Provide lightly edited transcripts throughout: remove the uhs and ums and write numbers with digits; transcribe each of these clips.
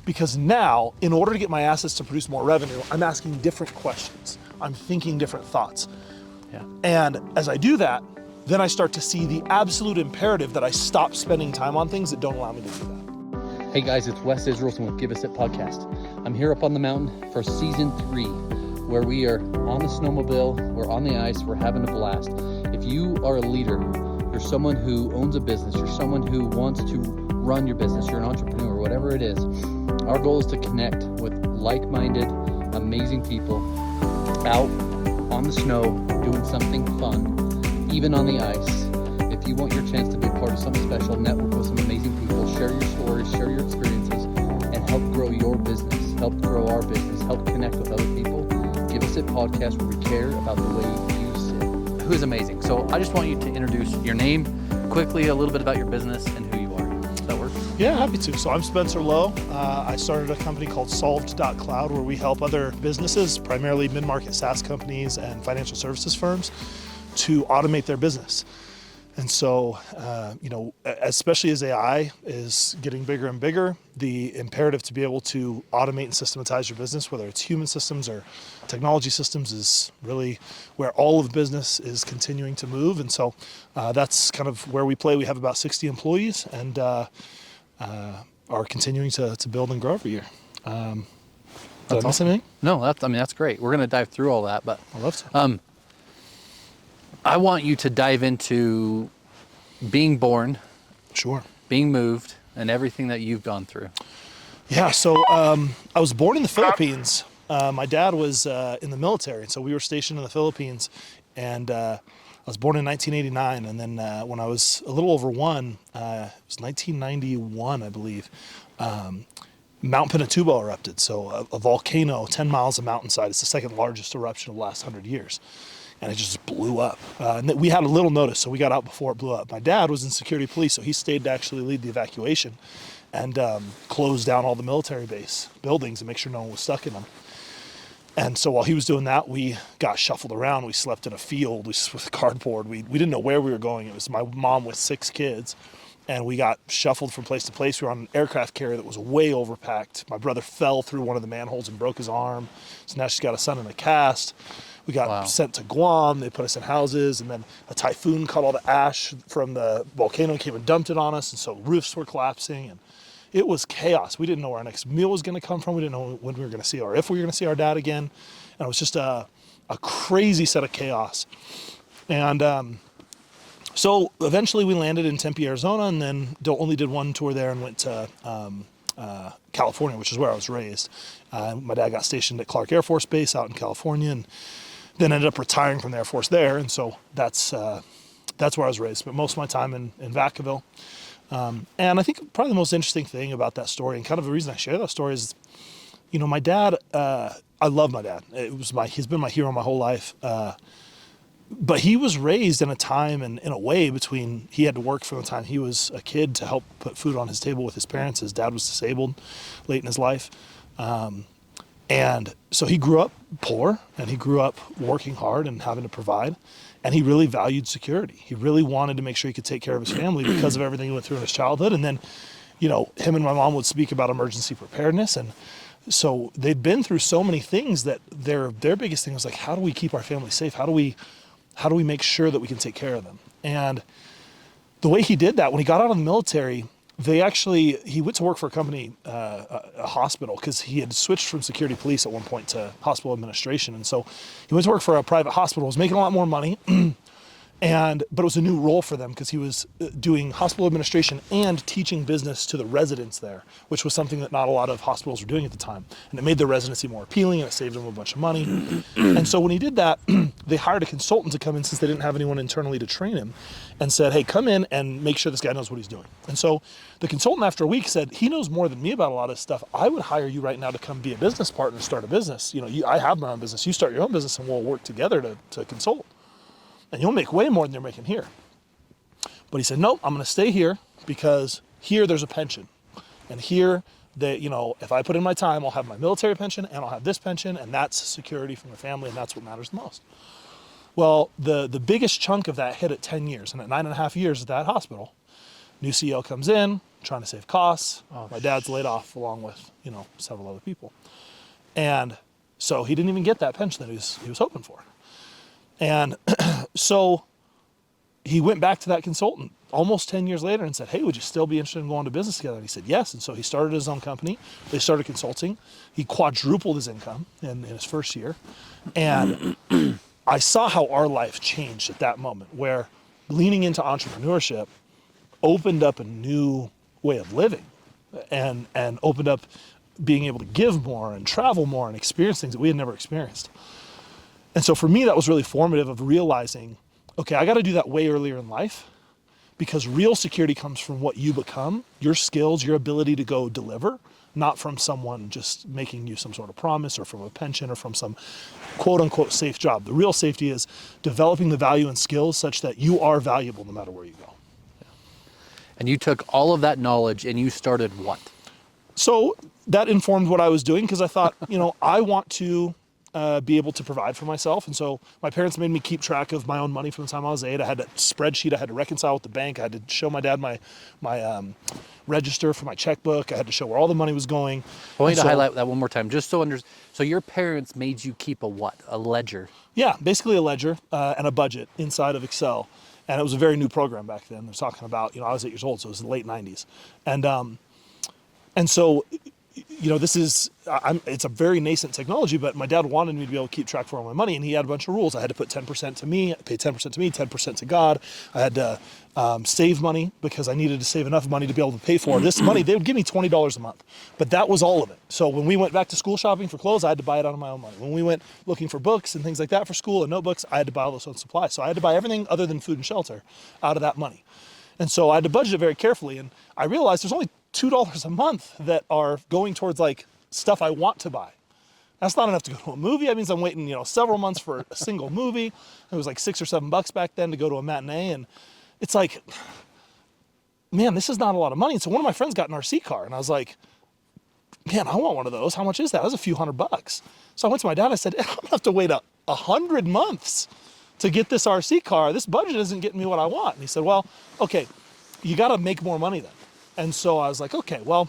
Because now, in order to get my assets to produce more revenue, I'm asking different questions. I'm thinking different thoughts. Yeah. And as I do that, then I start to see the absolute imperative that I stop spending time on things that don't allow me to do that. Hey guys, it's Wes Israelson with Give Us It Podcast. I'm here up on the mountain for season 3, where we are on the snowmobile, we're on the ice, we're having a blast. If you are a leader, you're someone who owns a business, you're someone who wants to run your business, you're an entrepreneur, whatever it is, our goal is to connect with like-minded, amazing people out on the snow, doing something fun, even on the ice. If you want your chance to be a part of something special, network with some amazing people, share your stories, share your experiences, and help grow your business, help grow our business, help connect with other people, Give Us It Podcast, where we care about the way you sit. Who is amazing. So I just want you to introduce your name, quickly, a little bit about your business and who you are. Does that work? Yeah, happy to. So I'm Spencer Lowe. I started a company called Solved.cloud, where we help other businesses, primarily mid-market SaaS companies and financial services firms, to automate their business. And so, especially as AI is getting bigger and bigger, the imperative to be able to automate and systematize your business, whether it's human systems or technology systems, is really where all of business is continuing to move. And so that's kind of where we play. We have about 60 employees and are continuing to build and grow every year. Did I miss anything? No, that's great. We're going to dive through all that, but I'd love to. I want you to dive into being born, Sure. being moved, and everything that you've gone through. Yeah, so I was born in the Philippines. My dad was in the military, and so we were stationed in the Philippines. And I was born in 1989, and then when I was a little over 1, it was 1991, I believe, Mount Pinatubo erupted. So a volcano, 10 miles of mountainside. It's the second largest eruption of the last 100 years. And it just blew up. And we had a little notice, so we got out before it blew up. My dad was in security police, so he stayed to actually lead the evacuation and close down all the military base buildings and make sure no one was stuck in them. And so while he was doing that, we got shuffled around. We slept in a field with cardboard. We didn't know where we were going. It was my mom with 6 kids, and we got shuffled from place to place. We were on an aircraft carrier that was way overpacked. My brother fell through one of the manholes and broke his arm. So now she's got a son in a cast. We got sent to Guam. They put us in houses, and then a typhoon caught all the ash from the volcano, came and dumped it on us, and so roofs were collapsing, and it was chaos. We didn't know where our next meal was going to come from. We didn't know when we were going to see or if we were going to see our dad again, and it was just a crazy set of chaos. And so eventually we landed in Tempe, Arizona, and then only did one tour there and went to California, which is where I was raised. My dad got stationed at Clark Air Force Base out in California, and then ended up retiring from the Air Force there, and so that's where I was raised. Spent most of my time in Vacaville. And I think probably the most interesting thing about that story, and kind of the reason I share that story, is, my dad, I love my dad. He's been my hero my whole life. But he was raised in a time and in a way between, he had to work from the time he was a kid to help put food on his table with his parents. His dad was disabled late in his life. And so he grew up poor, and he grew up working hard and having to provide. And he really valued security. He really wanted to make sure he could take care of his family because of everything he went through in his childhood. And then, him and my mom would speak about emergency preparedness. And so they'd been through so many things that their biggest thing was like, how do we keep our family safe? How do we make sure that we can take care of them? And the way he did that, when he got out of the military, he went to work for a company, a hospital, because he had switched from security police at one point to hospital administration. And so he went to work for a private hospital, was making a lot more money, but it was a new role for them because he was doing hospital administration and teaching business to the residents there, which was something that not a lot of hospitals were doing at the time. And it made their residency more appealing, and it saved them a bunch of money. And so when he did that, they hired a consultant to come in, since they didn't have anyone internally to train him, and said, hey, come in and make sure this guy knows what he's doing. And so the consultant, after a week, said, he knows more than me about a lot of stuff. I would hire you right now to come be a business partner, start a business. I have my own business. You start your own business, and we'll work together to consult. And you'll make way more than you're making here. But he said, no, I'm going to stay here, because here there's a pension. And here, if I put in my time, I'll have my military pension and I'll have this pension, and that's security from the family, and that's what matters the most. Well, the biggest chunk of that hit at 10 years. And at 9.5 years at that hospital, New CEO comes in, trying to save costs. Oh, My dad's laid off along with, several other people. And so he didn't even get that pension that he was hoping for. And so he went back to that consultant almost 10 years later and said, hey, would you still be interested in going to business together? And he said, yes. And so he started his own company. They started consulting. He quadrupled his income in his first year. And I saw how our life changed at that moment, where leaning into entrepreneurship opened up a new way of living and opened up being able to give more and travel more and experience things that we had never experienced. And so for me, that was really formative of realizing, okay, I got to do that way earlier in life, because real security comes from what you become, your skills, your ability to go deliver, not from someone just making you some sort of promise or from a pension or from some quote unquote safe job. The real safety is developing the value and skills such that you are valuable no matter where you go. And you took all of that knowledge and you started what? So that informed what I was doing, because I thought, I want to be able to provide for myself. And so my parents made me keep track of my own money from the time I was 8. I had a spreadsheet I had to reconcile with the bank. I had to show my dad my register for my checkbook. I had to show where all the money was going. I want you to highlight that one more time, just so your parents made you keep a what? A ledger? Yeah, basically a ledger and a budget inside of Excel. And it was a very new program back then. They're talking about, I was 8 years old, so it was the late 90s. And so, it's a very nascent technology, but my dad wanted me to be able to keep track of all my money, and he had a bunch of rules. I had to put 10% to me, pay 10% to me, 10% to God. I had to save money because I needed to save enough money to be able to pay for this money. They would give me $20 a month, but that was all of it. So when we went back to school shopping for clothes, I had to buy it out of my own money. When we went looking for books and things like that for school and notebooks, I had to buy all those own supplies. So I had to buy everything other than food and shelter out of that money. And so I had to budget it very carefully, and I realized there's only $2 a month that are going towards like stuff I want to buy. That's not enough to go to a movie. That means I'm waiting, several months for a single movie. It was like $6 or $7 back then to go to a matinee. And it's like, man, this is not a lot of money. And so one of my friends got an RC car, and I was like, man, I want one of those. How much is that? That was a few $100. So I went to my dad and I said, I'm gonna have to wait 100 months to get this RC car. This budget isn't getting me what I want. And he said, well, okay, you got to make more money then. And so I was like, okay, well.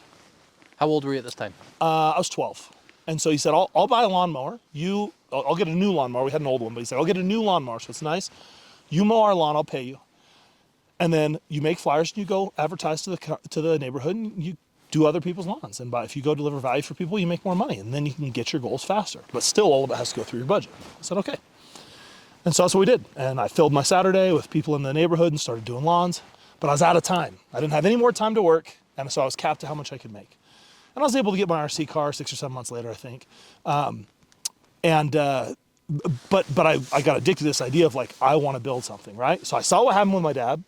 How old were you at this time? I was 12. And so he said, I'll buy a lawnmower. I'll get a new lawnmower. We had an old one, but he said, I'll get a new lawnmower, so it's nice. You mow our lawn, I'll pay you. And then you make flyers and you go advertise to the neighborhood, and you do other people's lawns. And if you go deliver value for people, you make more money, and then you can get your goals faster. But still, all of it has to go through your budget. I said, okay. And so that's what we did. And I filled my Saturday with people in the neighborhood and started doing lawns. But I was out of time. I didn't have any more time to work, and so I was capped to how much I could make. And I was able to get my RC car 6 or 7 months later, I think. But I got addicted to this idea of like, I want to build something, right? So I saw what happened with my dad.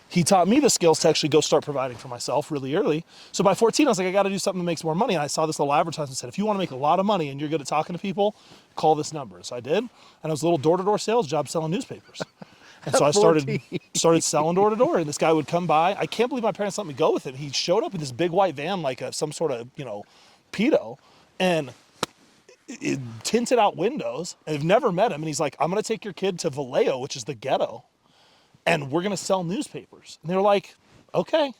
He taught me the skills to actually go start providing for myself really early. So by 14, I was like, I got to do something that makes more money. And I saw this little advertisement that said, if you want to make a lot of money and you're good at talking to people, call this number. So I did. And it was a little door-to-door sales job selling newspapers. And so I started selling door to door, and this guy would come by. I can't believe my parents let me go with him. He showed up in this big white van, like some sort of, pedo, and it tinted out windows. I've never met him. And he's like, I'm going to take your kid to Vallejo, which is the ghetto, and we're going to sell newspapers. And they were like, okay. And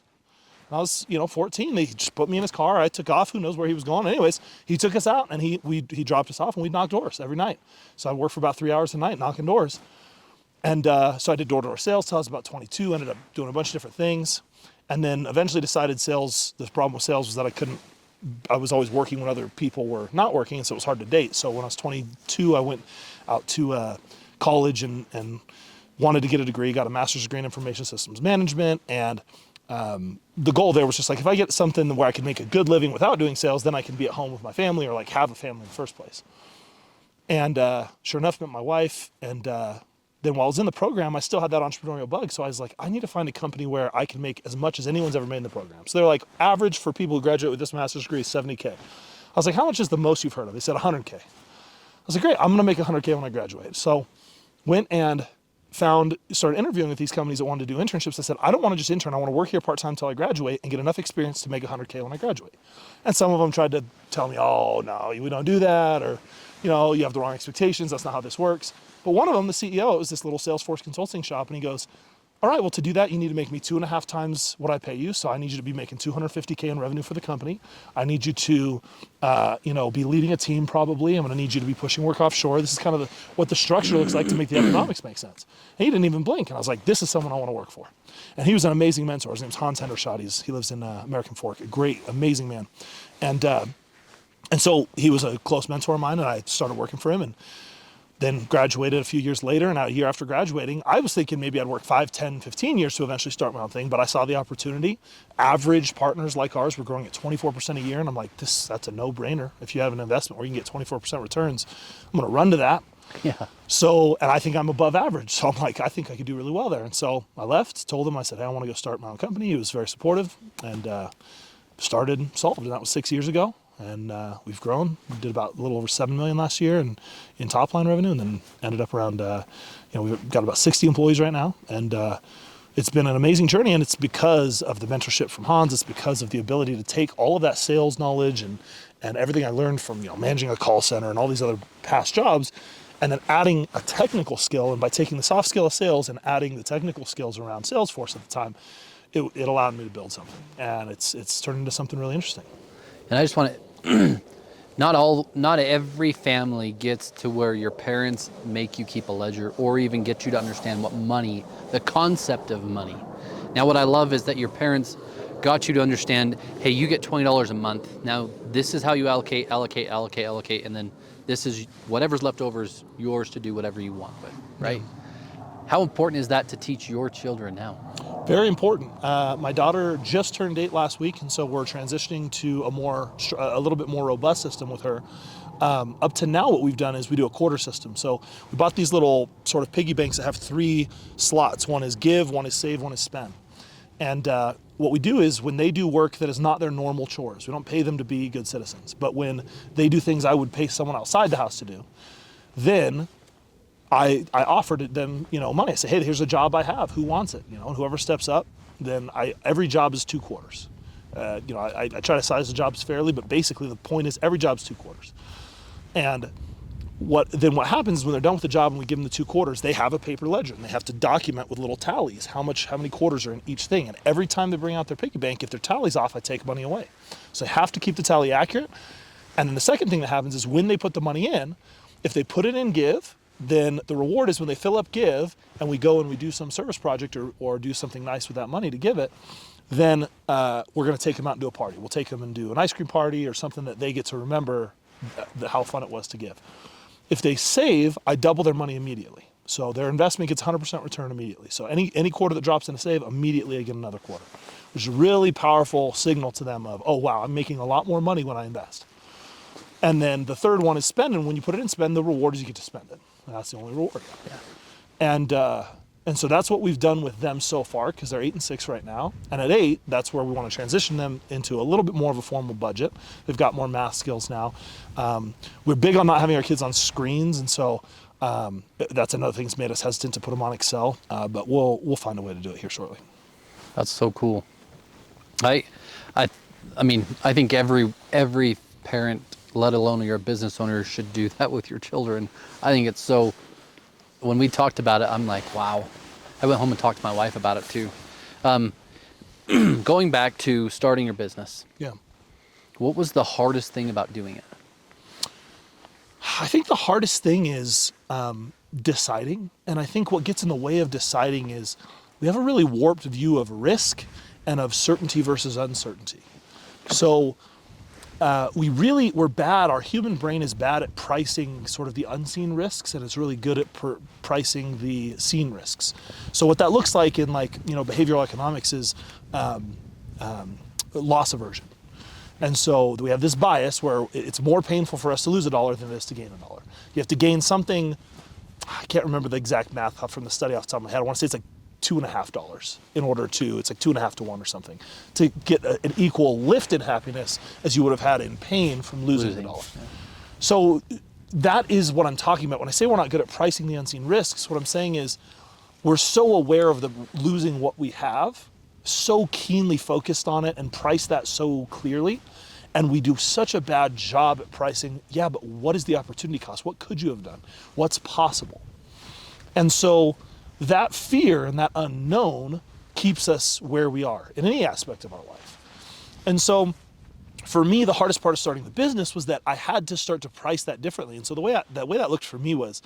I was, 14. They just put me in his car. I took off. Who knows where he was going? Anyways, he took us out, and he dropped us off, and we'd knock doors every night. So I worked for about 3 hours a night knocking doors. And so I did door-to-door sales till I was about 22, ended up doing a bunch of different things, and then eventually decided the problem with sales was that I was always working when other people were not working, and so it was hard to date. So when I was 22, I went out to college and wanted to get a degree, got a master's degree in information systems management, and the goal there was just like, if I get something where I can make a good living without doing sales, then I can be at home with my family or like have a family in the first place. And sure enough, met my wife, and then while I was in the program, I still had that entrepreneurial bug. So I was like, I need to find a company where I can make as much as anyone's ever made in the program. So they're like, average for people who graduate with this master's degree is $70K. I was like, how much is the most you've heard of? They said $100K. I was like, great, I'm gonna make $100K when I graduate. So went and started interviewing with these companies that wanted to do internships. I said, I don't wanna just intern, I wanna work here part-time until I graduate and get enough experience to make $100K when I graduate. And some of them tried to tell me, oh no, we don't do that, or you have the wrong expectations, that's not how this works. But one of them, the CEO, it was this little Salesforce consulting shop, and he goes, all right, well, to do that, you need to make me 2.5 times what I pay you. So I need you to be making $250K in revenue for the company. I need you to, be leading a team probably. I'm going to need you to be pushing work offshore. This is kind of what the structure looks like to make the economics make sense. And he didn't even blink. And I was like, this is someone I want to work for. And he was an amazing mentor. His name's Hans Hendershot. He lives in American Fork. A great, amazing man. And so he was a close mentor of mine, and I started working for him, and then graduated a few years later. And a year after graduating, I was thinking maybe I'd work 5, 10, 15 years to eventually start my own thing, but I saw the opportunity. Average partners like ours were growing at 24% a year, and I'm like, that's a no-brainer. If you have an investment where you can get 24% returns, I'm going to run to that. Yeah. So, and I think I'm above average. So I'm like, I think I could do really well there. And so I left, told him, I said, hey, I want to go start my own company. He was very supportive, and started Solved, and that was 6 years ago. And we've grown. We did about a little over $7 million last year in top line revenue, and then ended up around, we've got about 60 employees right now. And it's been an amazing journey, and it's because of the mentorship from Hans. It's because of the ability to take all of that sales knowledge and everything I learned from managing a call center and all these other past jobs, and then adding a technical skill. And by taking the soft skill of sales and adding the technical skills around Salesforce at the time, it allowed me to build something. And it's turned into something really interesting. And I just want to, not every family gets to where your parents make you keep a ledger or even get you to understand what money, the concept of money. Now, what I love is that your parents got you to understand, hey, you get $20 a month. Now, this is how you allocate, and then this is whatever's left over is yours to do whatever you want with, right? Yeah. How important is that to teach your children now? Very important. My daughter just turned 8 last week, and so we're transitioning to a little bit more robust system with her. Up to now, what we've done is we do a quarter system. So we bought these little sort of piggy banks that have 3 slots. One is give, one is save, one is spend. And what we do is when they do work that is not their normal chores, we don't pay them to be good citizens, but when they do things I would pay someone outside the house to do, then I offered them, money. I said, hey, here's a job I have. Who wants it? And whoever steps up, then every job is 2 quarters. I try to size the jobs fairly, but basically the point is every job's 2 quarters. And what happens is when they're done with the job and we give them the 2 quarters, they have a paper ledger and they have to document with little tallies how many quarters are in each thing. And every time they bring out their piggy bank, if their tally's off, I take money away. So they have to keep the tally accurate. And then the second thing that happens is when they put the money in, if they put it in give, then the reward is when they fill up give and we go and we do some service project or do something nice with that money to give it, then we're going to take them out and do a party. We'll take them and do an ice cream party or something that they get to remember how fun it was to give. If they save, I double their money immediately. So their investment gets 100% return immediately. So any quarter that drops in a save, immediately I get another quarter, which is a really powerful signal to them of, oh, wow, I'm making a lot more money when I invest. And then the third one is spend. And when you put it in spend, the reward is you get to spend it. And that's the only reward. Yeah. And so that's what we've done with them so far, because they're 8 and 6 right now. And at 8, that's where we want to transition them into a little bit more of a formal budget. They've got more math skills now. We're big on not having our kids on screens, and so that's another thing that's made us hesitant to put them on Excel. But we'll find a way to do it here shortly. That's so cool. I mean, I think every parent, let alone your business owner, should do that with your children. I think it's so. When we talked about it, I'm like, wow. I went home and talked to my wife about it too. Going back to starting your business. Yeah. What was the hardest thing about doing it? I think the hardest thing is deciding. And I think what gets in the way of deciding is we have a really warped view of risk and of certainty versus uncertainty. So we're bad. Our human brain is bad at pricing sort of the unseen risks, and it's really good at pricing the seen risks. So what that looks like in behavioral economics is loss aversion. And so we have this bias where it's more painful for us to lose $1 than it is to gain $1. You have to gain something. I can't remember the exact math from the study off the top of my head. I want to say it's like $2.50 in order to, it's like 2.5 to 1 or something, to get an equal lift in happiness as you would have had in pain from losing $1. Yeah. So that is what I'm talking about. When I say we're not good at pricing the unseen risks, what I'm saying is we're so aware of the losing what we have, so keenly focused on it and price that so clearly. And we do such a bad job at pricing, yeah, but what is the opportunity cost? What could you have done? What's possible? And so that fear and that unknown keeps us where we are in any aspect of our life. And so for me, the hardest part of starting the business was that I had to start to price that differently. And so the way that looked for me was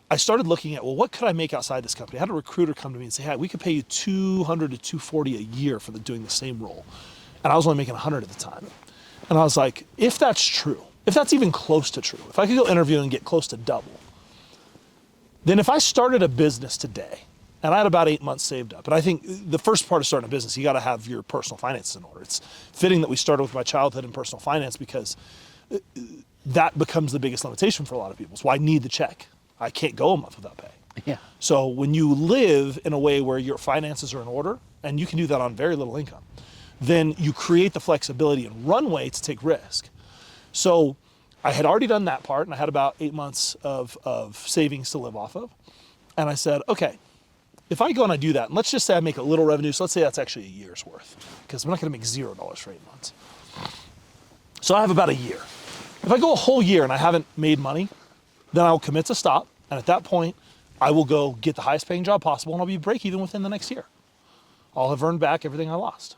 I started looking at, well, what could I make outside this company? I had a recruiter come to me and say, hey, we could pay you $200 to $240 a year for doing the same role. And I was only making $100 at the time. And I was like, if that's true, if that's even close to true, if I could go interview and get close to double, then if I started a business today, and I had about 8 months saved up, and I think the first part of starting a business, you got to have your personal finances in order. It's fitting that we started with my childhood and personal finance because that becomes the biggest limitation for a lot of people. So I need the check. I can't go a month without pay. Yeah. So when you live in a way where your finances are in order, and you can do that on very little income, then you create the flexibility and runway to take risk. So I had already done that part, and I had about 8 months of savings to live off of. And I said, okay, if I go and I do that, and let's just say I make a little revenue, so let's say that's actually a year's worth, because I'm not gonna make $0 for 8 months. So I have about a year. If I go a whole year and I haven't made money, then I'll commit to stop, and at that point, I will go get the highest paying job possible, and I'll be break even within the next year. I'll have earned back everything I lost,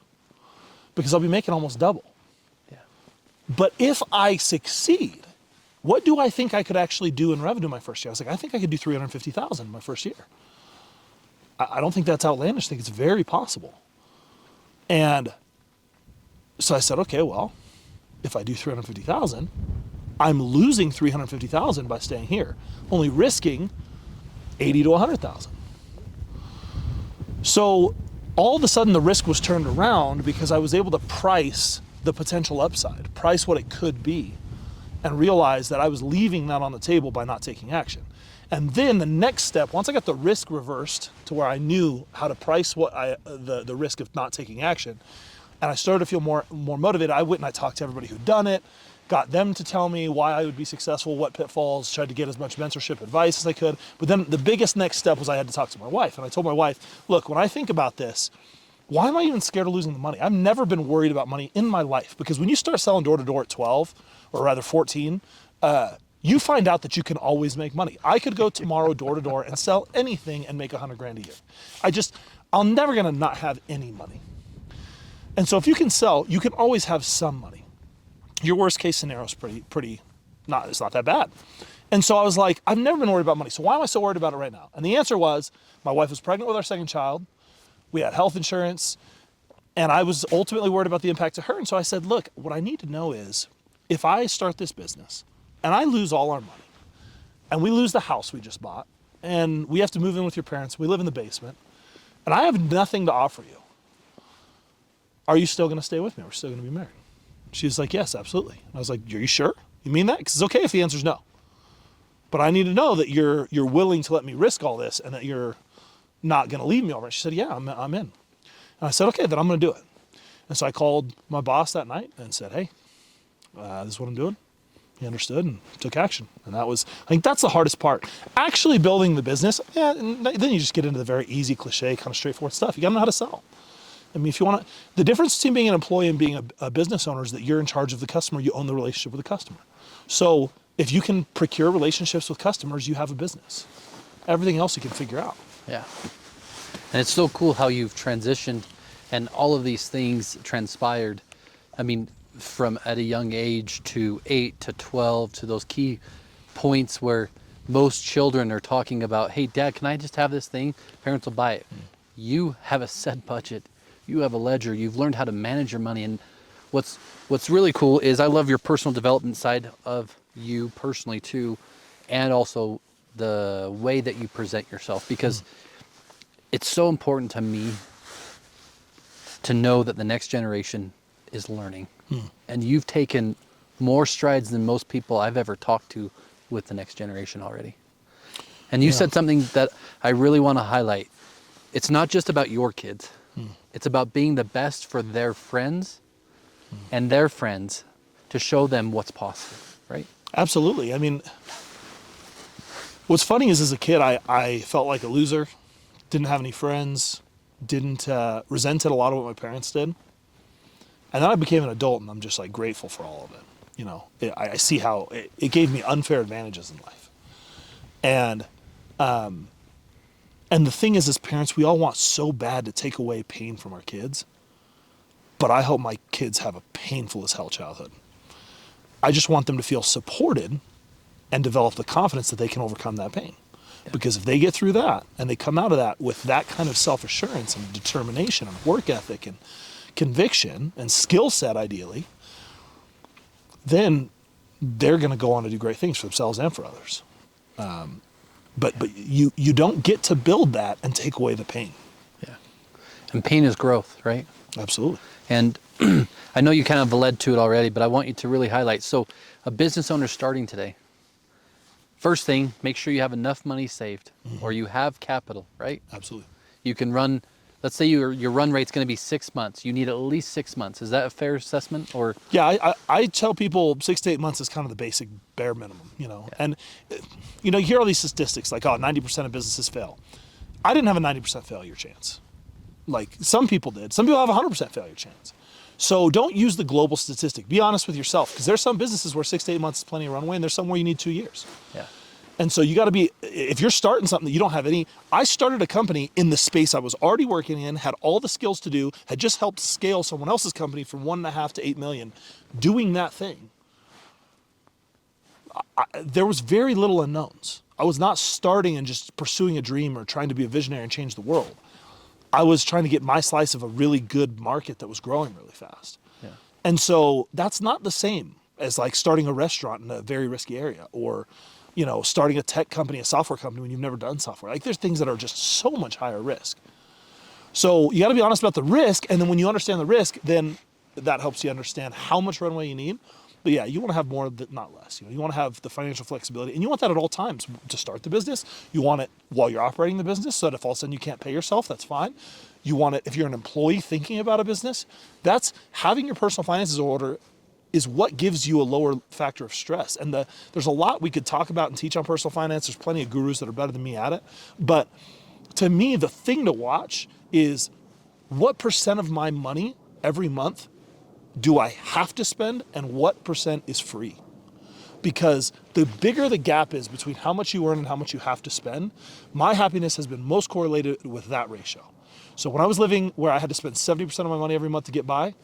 because I'll be making almost double. Yeah. But if I succeed, what do I think I could actually do in revenue my first year? I was like, I think I could do $350,000 my first year. I don't think that's outlandish. I think it's very possible. And so I said, okay, well, if I do $350,000, I'm losing $350,000 by staying here, only risking $80,000 to $100,000. So all of a sudden the risk was turned around because I was able to price the potential upside, price what it could be, and realize that I was leaving that on the table by not taking action. And then the next step, once I got the risk reversed to where I knew how to price the risk of not taking action, and I started to feel more motivated, I went and I talked to everybody who'd done it, got them to tell me why I would be successful, what pitfalls, tried to get as much mentorship advice as I could. But then the biggest next step was I had to talk to my wife. And I told my wife, look, when I think about this, why am I even scared of losing the money? I've never been worried about money in my life, because when you start selling door to door at 12, or rather 14, you find out that you can always make money. I could go tomorrow door to door and sell anything and make $100 grand a year. I'm never gonna not have any money. And so if you can sell, you can always have some money. Your worst case scenario is it's not that bad. And so I was like, I've never been worried about money. So why am I so worried about it right now? And the answer was, my wife was pregnant with our second child. We had health insurance, and I was ultimately worried about the impact to her. And so I said, look, what I need to know is, if I start this business and I lose all our money, and we lose the house we just bought, and we have to move in with your parents, we live in the basement, and I have nothing to offer you, are you still gonna stay with me? We're still gonna be married. She was like, yes, absolutely. And I was like, are you sure? You mean that? Because it's okay if the answer's no. But I need to know that you're willing to let me risk all this and that you're not gonna leave me over it. She said, yeah, I'm in. And I said, okay, then I'm gonna do it. And so I called my boss that night and said, hey, this is what I'm doing. He understood and took action. And I think that's the hardest part. Actually building the business, yeah, and then you just get into the very easy, cliche, kind of straightforward stuff. You gotta know how to sell. I mean, if you want to, the difference between being an employee and being a business owner is that you're in charge of the customer, you own the relationship with the customer. So if you can procure relationships with customers, you have a business. Everything else you can figure out. Yeah. And it's so cool how you've transitioned and all of these things transpired. I mean, from at a young age to 8 to 12 to those key points where most children are talking about, hey, Dad, can I just have this thing? Parents will buy it. You have a set budget. You have a ledger. You've learned how to manage your money. And what's really cool is I love your personal development side of you personally too, and also the way that you present yourself, because it's so important to me to know that the next generation is learning. And you've taken more strides than most people I've ever talked to with the next generation already. And you said something that I really want to highlight. It's not just about your kids. It's about being the best for their friends and their friends to show them what's possible, right? Absolutely. I mean, what's funny is as a kid, I felt like a loser, didn't have any friends, resented a lot of what my parents did. And then I became an adult and I'm just like grateful for all of it. You know, I see how it gave me unfair advantages in life. And And the thing is, as parents, we all want so bad to take away pain from our kids. But I hope my kids have a painful as hell childhood. I just want them to feel supported and develop the confidence that they can overcome that pain. Yeah. Because if they get through that and they come out of that with that kind of self-assurance and determination and work ethic and conviction and skill set, ideally, then they're going to go on to do great things for themselves and for others. But you don't get to build that and take away the pain. Yeah. And pain is growth, right? Absolutely. And I know you kind of led to it already, but I want you to really highlight. So a business owner starting today, first thing, make sure you have enough money saved or you have capital, right? Absolutely. You can run, let's say your run rate's going to be 6 months. You need at least 6 months. Is that a fair assessment? Or yeah, I tell people 6 to 8 months is kind of the basic bare minimum, you know. Yeah. And you know, you hear all these statistics like, oh, 90% of businesses fail. I didn't have a 90% failure chance. Like some people did. Some people have a 100% failure chance. So don't use the global statistic. Be honest with yourself, because there's some businesses where 6 to 8 months is plenty of runway, and there's some where you need 2 years. Yeah. And so you got to be, if you're starting something that you don't have any, I started a company in the space I was already working in, had all the skills to do, had just helped scale someone else's company from 1.5 to 8 million, doing that thing. There was very little unknowns. I was not starting and just pursuing a dream or trying to be a visionary and change the world. I was trying to get my slice of a really good market that was growing really fast. Yeah. And so that's not the same as like starting a restaurant in a very risky area, or, you know, starting a tech company, a software company when you've never done software. Like there's things that are just so much higher risk. So you got to be honest about the risk. And then when you understand the risk, then that helps you understand how much runway you need. But yeah, you want to have more, not less. You know, you want to have the financial flexibility, and you want that at all times to start the business. You want it while you're operating the business, so that if all of a sudden you can't pay yourself, that's fine. You want it if you're an employee thinking about a business. That's having your personal finances in order is what gives you a lower factor of stress. And there's a lot we could talk about and teach on personal finance. There's plenty of gurus that are better than me at it. But to me, the thing to watch is what percent of my money every month do I have to spend and what percent is free? Because the bigger the gap is between how much you earn and how much you have to spend, my happiness has been most correlated with that ratio. So when I was living where I had to spend 70% of my money every month to get by,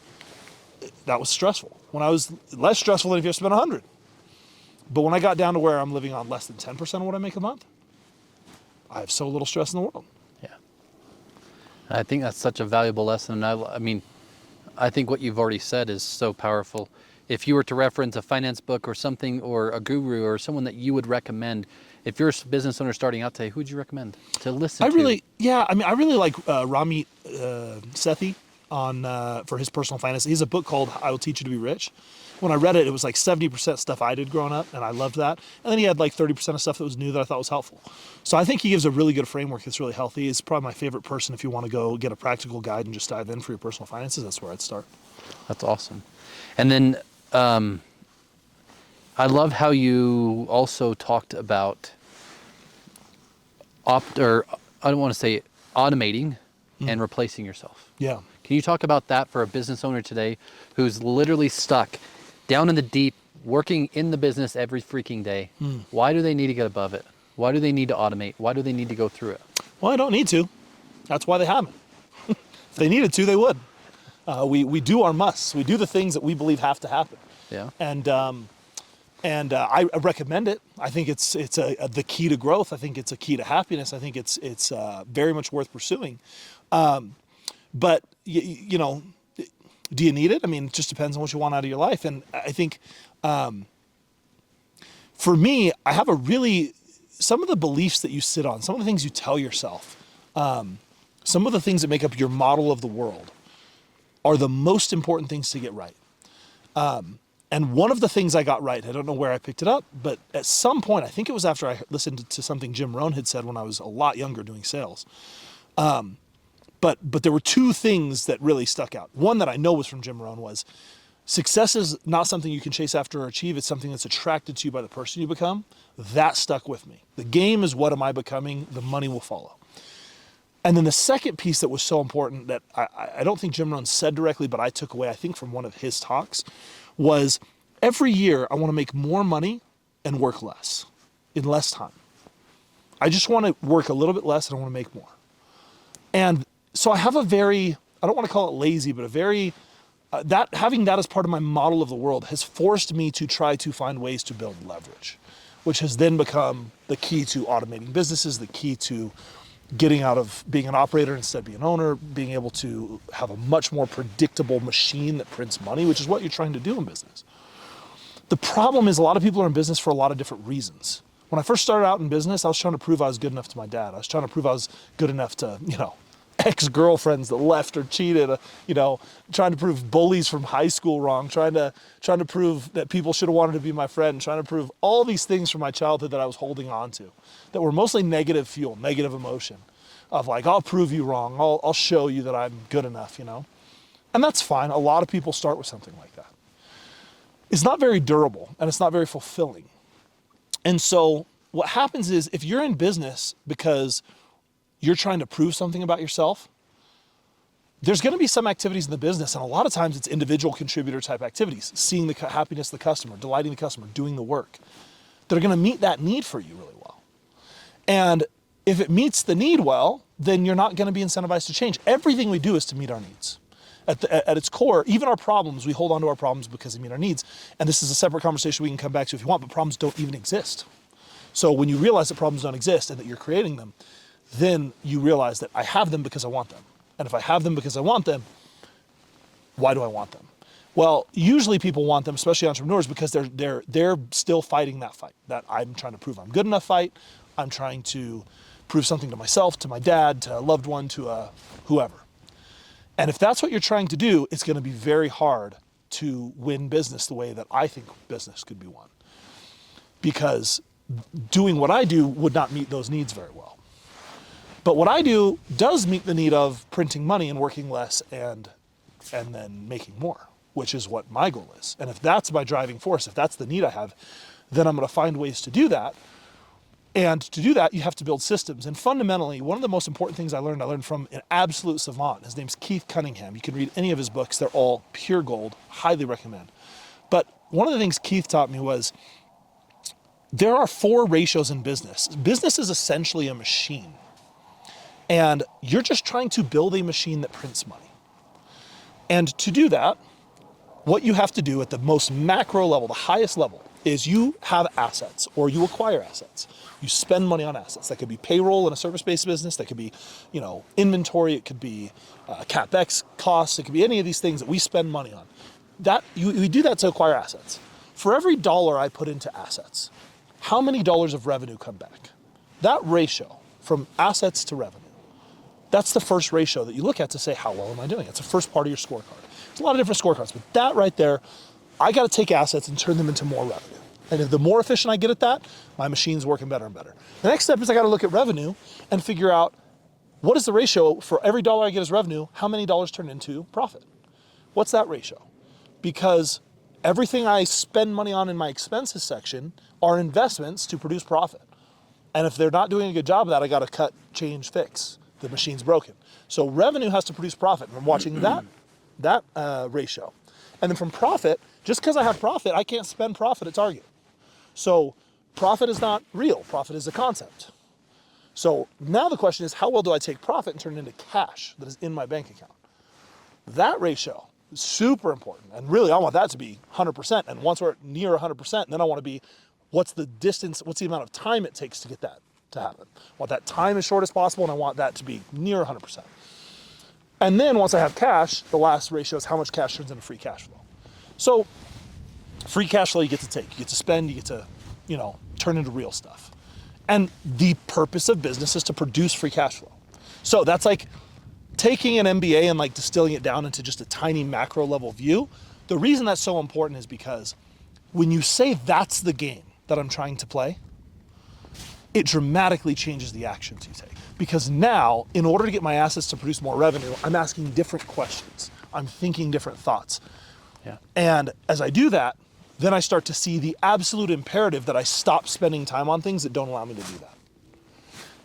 that was stressful. When I was less stressful than if you spent 100. But when I got down to where I'm living on less than 10% of what I make a month, I have so little stress in the world. Yeah. I think that's such a valuable lesson. I mean, I think what you've already said is so powerful. If you were to reference a finance book or something, or a guru or someone that you would recommend, if you're a business owner starting out today, who would you recommend to listen to? I really like Ramit Sethi for his personal finance. He has a book called I Will Teach You to Be Rich. When I read it, it was like 70% stuff I did growing up, and I loved that. And then he had like 30% of stuff that was new that I thought was helpful. So I think he gives a really good framework that's really healthy. He's probably my favorite person if you want to go get a practical guide and just dive in for your personal finances. That's where I'd start. That's awesome. And then I love how you also talked about I don't want to say automating and replacing yourself. Yeah. Can you talk about that for a business owner today who's literally stuck down in the deep, working in the business every freaking day? Why do they need to get above it? Why do they need to automate? Why do they need to go through it? Well, I don't need to. That's why they haven't. If they needed to, they would. We do our musts. We do the things that we believe have to happen. Yeah. And I recommend it. I think it's the key to growth. I think it's a key to happiness. I think it's very much worth pursuing. But you know, do you need it? I mean, it just depends on what you want out of your life. And I think for me, I have some of the beliefs that you sit on, some of the things you tell yourself, some of the things that make up your model of the world are the most important things to get right. And one of the things I got right, I don't know where I picked it up, but at some point, I think it was after I listened to something Jim Rohn had said when I was a lot younger doing sales. But there were two things that really stuck out. One that I know was from Jim Rohn was, success is not something you can chase after or achieve. It's something that's attracted to you by the person you become. That stuck with me. The game is what am I becoming? The money will follow. And then the second piece that was so important that I don't think Jim Rohn said directly, but I took away, I think, from one of his talks, was every year I want to make more money and work less, in less time. I just want to work a little bit less and I want to make more. And so I have a very, I don't want to call it lazy, but a very, having that as part of my model of the world has forced me to try to find ways to build leverage, which has then become the key to automating businesses, the key to getting out of being an operator instead of being an owner, being able to have a much more predictable machine that prints money, which is what you're trying to do in business. The problem is a lot of people are in business for a lot of different reasons. When I first started out in business, I was trying to prove I was good enough to my dad. I was trying to prove I was good enough to, ex-girlfriends that left or cheated, trying to prove bullies from high school wrong, trying to prove that people should have wanted to be my friend, trying to prove all these things from my childhood that I was holding on to, that were mostly negative fuel, negative emotion, of like, I'll prove you wrong, I'll show you that I'm good enough, And that's fine. A lot of people start with something like that. It's not very durable and it's not very fulfilling. And so what happens is if you're in business because you're trying to prove something about yourself, there's going to be some activities in the business, and a lot of times it's individual contributor type activities, seeing the happiness of the customer, delighting the customer, doing the work, that are going to meet that need for you really well. And if it meets the need well, then you're not going to be incentivized to change. Everything we do is to meet our needs. At its core, even our problems, we hold on to our problems because they meet our needs. And this is a separate conversation we can come back to if you want, but problems don't even exist. So when you realize that problems don't exist and that you're creating them, then you realize that I have them because I want them. And if I have them because I want them, why do I want them? Well, usually people want them, especially entrepreneurs, because they're still fighting that fight, that I'm trying to prove I'm good enough fight. I'm trying to prove something to myself, to my dad, to a loved one, to whoever. And if that's what you're trying to do, it's going to be very hard to win business the way that I think business could be won. Because doing what I do would not meet those needs very well. But what I do does meet the need of printing money and working less and then making more, which is what my goal is. And if that's my driving force, if that's the need I have, then I'm going to find ways to do that. And to do that, you have to build systems. And fundamentally, one of the most important things I learned from an absolute savant. His name's Keith Cunningham. You can read any of his books. They're all pure gold. Highly recommend. But one of the things Keith taught me was there are 4 ratios in business. Business is essentially a machine. And you're just trying to build a machine that prints money. And to do that, what you have to do at the most macro level, the highest level, is you have assets or you acquire assets. You spend money on assets. That could be payroll in a service-based business. That could be, inventory. It could be CapEx costs. It could be any of these things that we spend money on. We do that to acquire assets. For every dollar I put into assets, how many dollars of revenue come back? That ratio from assets to revenue. That's the first ratio that you look at to say, how well am I doing? It's the first part of your scorecard. There's a lot of different scorecards, but that right there, I got to take assets and turn them into more revenue. And if the more efficient I get at that, my machine's working better and better. The next step is I got to look at revenue and figure out what is the ratio for every dollar I get as revenue, how many dollars turn into profit? What's that ratio? Because everything I spend money on in my expenses section are investments to produce profit. And if they're not doing a good job of that, I got to cut, change, fix. The machine's broken. So revenue has to produce profit. And I'm watching that ratio. And then from profit, just because I have profit, I can't spend profit at Target. So profit is not real. Profit is a concept. So now the question is, how well do I take profit and turn it into cash that is in my bank account? That ratio is super important. And really, I want that to be 100%. And once we're near 100%, then I want to be, what's the distance, what's the amount of time it takes to get that to happen? I want that time as short as possible, and I want that to be near 100%. And then once I have cash, the last ratio is how much cash turns into free cash flow. So free cash flow you get to take, you get to spend, you get to, turn into real stuff. And the purpose of business is to produce free cash flow. So that's like taking an MBA and like distilling it down into just a tiny macro level view. The reason that's so important is because when you say that's the game that I'm trying to play, it dramatically changes the actions you take. Because now, in order to get my assets to produce more revenue, I'm asking different questions. I'm thinking different thoughts. Yeah. And as I do that, then I start to see the absolute imperative that I stop spending time on things that don't allow me to do that.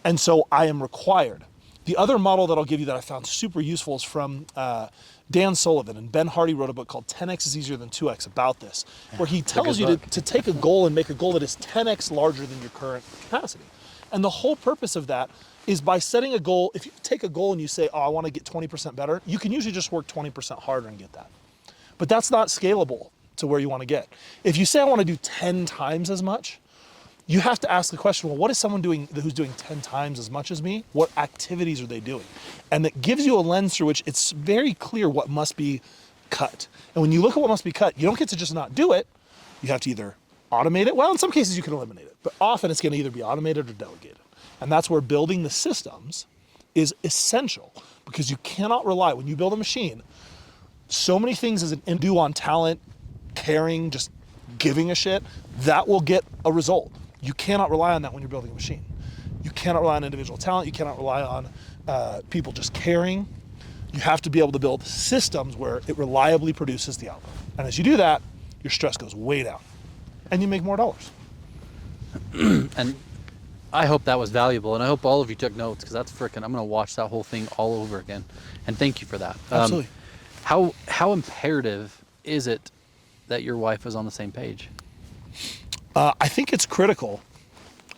And so I am required. The other model that I'll give you that I found super useful is from Dan Sullivan, and Ben Hardy wrote a book called 10x is easier than 2x about this, where he tells you to take a goal and make a goal that is 10x larger than your current capacity. And the whole purpose of that is by setting a goal. If you take a goal and you say, oh, I want to get 20% better, you can usually just work 20% harder and get that. But that's not scalable to where you want to get. If you say I want to do 10 times as much, you have to ask the question, well, what is someone doing who's doing 10 times as much as me? What activities are they doing? And that gives you a lens through which it's very clear what must be cut. And when you look at what must be cut, you don't get to just not do it. You have to either automate it. Well, in some cases you can eliminate it, but often it's going to either be automated or delegated. And that's where building the systems is essential, because you cannot rely, when you build a machine, so many things as an do on talent, caring, just giving a shit, that will get a result. You cannot rely on that when you're building a machine. You cannot rely on individual talent. You cannot rely on people just caring. You have to be able to build systems where it reliably produces the output. And as you do that, your stress goes way down and you make more dollars. And I hope that was valuable, and I hope all of you took notes, because that's frickin', I'm going to watch that whole thing all over again. And thank you for that. Absolutely. How imperative is it that your wife is on the same page? I think it's critical.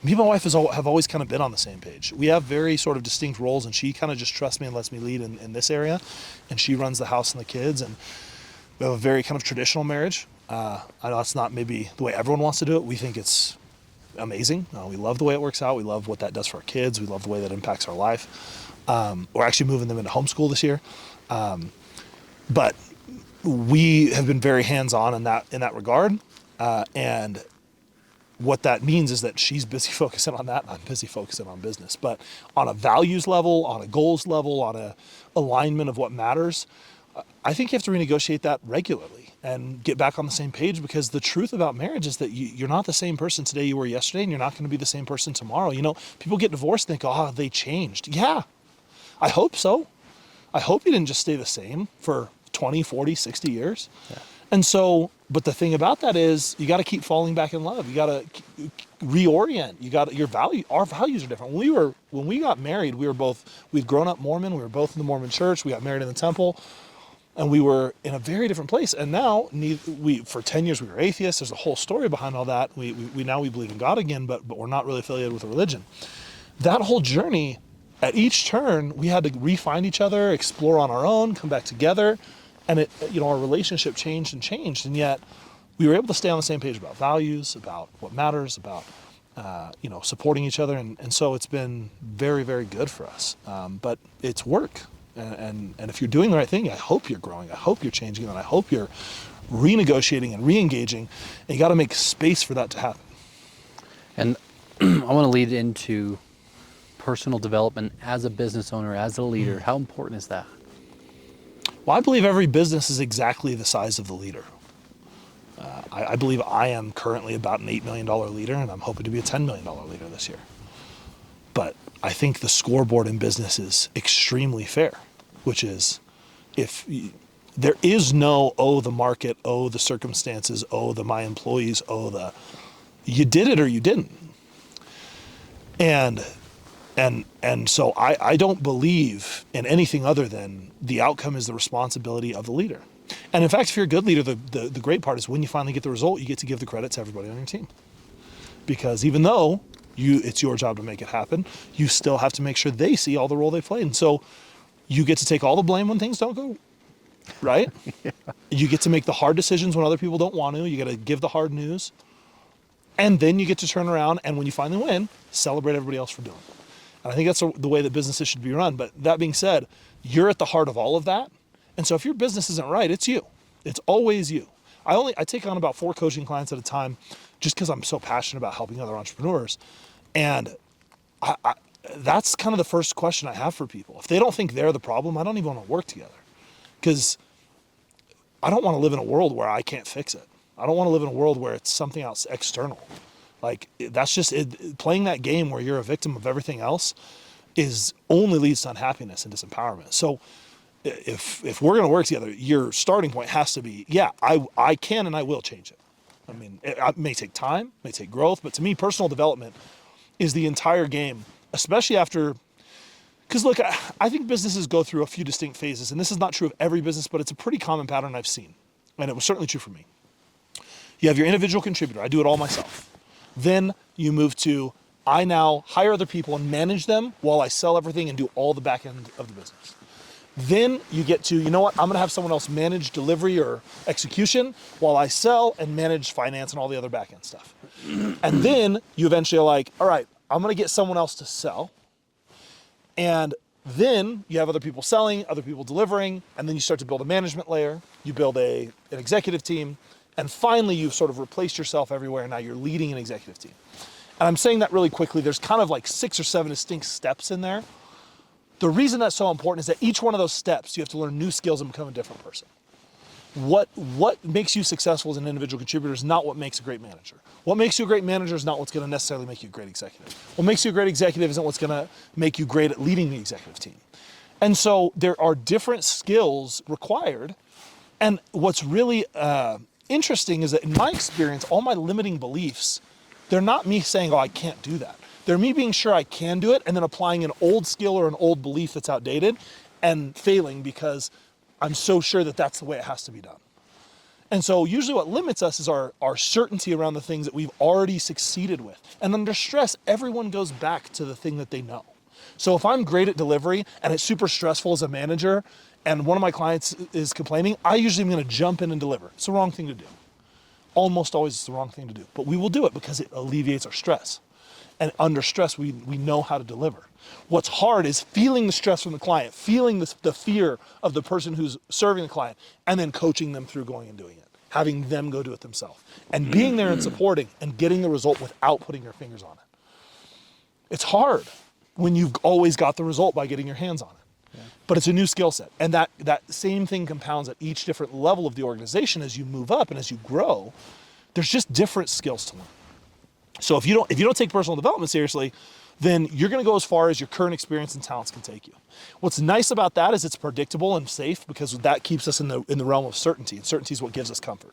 Me and my wife have always kind of been on the same page. We have very sort of distinct roles, and she kind of just trusts me and lets me lead in this area, and she runs the house and the kids, and we have a very kind of traditional marriage. I know it's not maybe the way everyone wants to do it. We think it's amazing. We love the way it works out. We love what that does for our kids. We love the way that impacts our life. We're actually moving them into homeschool this year. But we have been very hands-on in that regard. And what that means is that she's busy focusing on that, and I'm busy focusing on business. But on a values level, on a goals level, on a alignment of what matters, I think you have to renegotiate that regularly and get back on the same page, because the truth about marriage is that you're not the same person today you were yesterday, and you're not going to be the same person tomorrow. You know, people get divorced and think, oh, they changed. Yeah, I hope so. I hope you didn't just stay the same for 20, 40, 60 years. Yeah. And so, but the thing about that is you got to keep falling back in love. You got to reorient. Our values are different. When we got married, we'd grown up Mormon. We were both in the Mormon church. We got married in the temple, and we were in a very different place. And now for 10 years, we were atheists. There's a whole story behind all that. We believe in God again, but we're not really affiliated with a religion. That whole journey, at each turn, we had to re-find each other, explore on our own, come back together. And our relationship changed, and yet we were able to stay on the same page about values, about what matters, about supporting each other, and so it's been very, very good for us. But it's work, and if you're doing the right thing, I hope you're growing, I hope you're changing, and I hope you're renegotiating and re-engaging. And you got to make space for that to happen. And I want to lead into personal development as a business owner, as a leader. How important is that? Well, I believe every business is exactly the size of the leader. I believe I am currently about an $8 million leader, and I'm hoping to be a $10 million leader this year. But I think the scoreboard in business is extremely fair, which is there is no, the market, the circumstances, my employees, you did it or you didn't. And so I don't believe in anything other than the outcome is the responsibility of the leader. And in fact, if you're a good leader, the great part is when you finally get the result, you get to give the credit to everybody on your team. Because even though it's your job to make it happen, you still have to make sure they see all the role they played. And so you get to take all the blame when things don't go right. Yeah. You get to make the hard decisions when other people don't want to. You got to give the hard news. And then you get to turn around, and when you finally win, celebrate everybody else for doing it. And I think that's the way that businesses should be run. But that being said, you're at the heart of all of that. And so if your business isn't right, it's you. It's always you. I take on about 4 coaching clients at a time just because I'm so passionate about helping other entrepreneurs. And that's kind of the first question I have for people. If they don't think they're the problem, I don't even want to work together. Because I don't want to live in a world where I can't fix it. I don't want to live in a world where it's something else external. Like, that's just it. Playing that game where you're a victim of everything else only leads to unhappiness and disempowerment. So if we're going to work together, your starting point has to be, I can and I will change it. I mean, it may take time, may take growth, but to me, personal development is the entire game, especially after, because look, I think businesses go through a few distinct phases, and this is not true of every business, but it's a pretty common pattern I've seen, and it was certainly true for me. You have your individual contributor. I do it all myself. Then you move to, I now hire other people and manage them while I sell everything and do all the back end of the business. Then you get to, you know what, I'm gonna have someone else manage delivery or execution while I sell and manage finance and all the other back end stuff. And then you eventually are like, all right, I'm gonna get someone else to sell. And then you have other people selling, other people delivering, and then you start to build a management layer, you build an executive team, and finally you've sort of replaced yourself everywhere, and now you're leading an executive team. And I'm saying that really quickly, there's kind of like 6 or 7 distinct steps in there. The reason that's so important is that each one of those steps, you have to learn new skills and become a different person. What makes you successful as an individual contributor is not what makes a great manager. What makes you a great manager is not what's going to necessarily make you a great executive. What makes you a great executive isn't what's going to make you great at leading the executive team. And so there are different skills required. And what's really interesting is that in my experience, all my limiting beliefs, they're not me saying, oh, I can't do that. They're me being sure I can do it and then applying an old skill or an old belief that's outdated and failing because I'm so sure that that's the way it has to be done. And so usually what limits us is our certainty around the things that we've already succeeded with. And under stress, everyone goes back to the thing that they know. So if I'm great at delivery and it's super stressful as a manager and one of my clients is complaining, I usually am going to jump in and deliver. It's the wrong thing to do. Almost always it's the wrong thing to do. But we will do it because it alleviates our stress. And under stress, we know how to deliver. What's hard is feeling the stress from the client, feeling the fear of the person who's serving the client, and then coaching them through going and doing it, having them go do it themselves, and being there and supporting and getting the result without putting your fingers on it. It's hard when you've always got the result by getting your hands on it. Yeah. But it's a new skill set. And that same thing compounds at each different level of the organization as you move up and as you grow. There's just different skills to learn. So if you don't take personal development seriously, then you're going to go as far as your current experience and talents can take you. What's nice about that is it's predictable and safe because that keeps us in the realm of certainty, and certainty is what gives us comfort.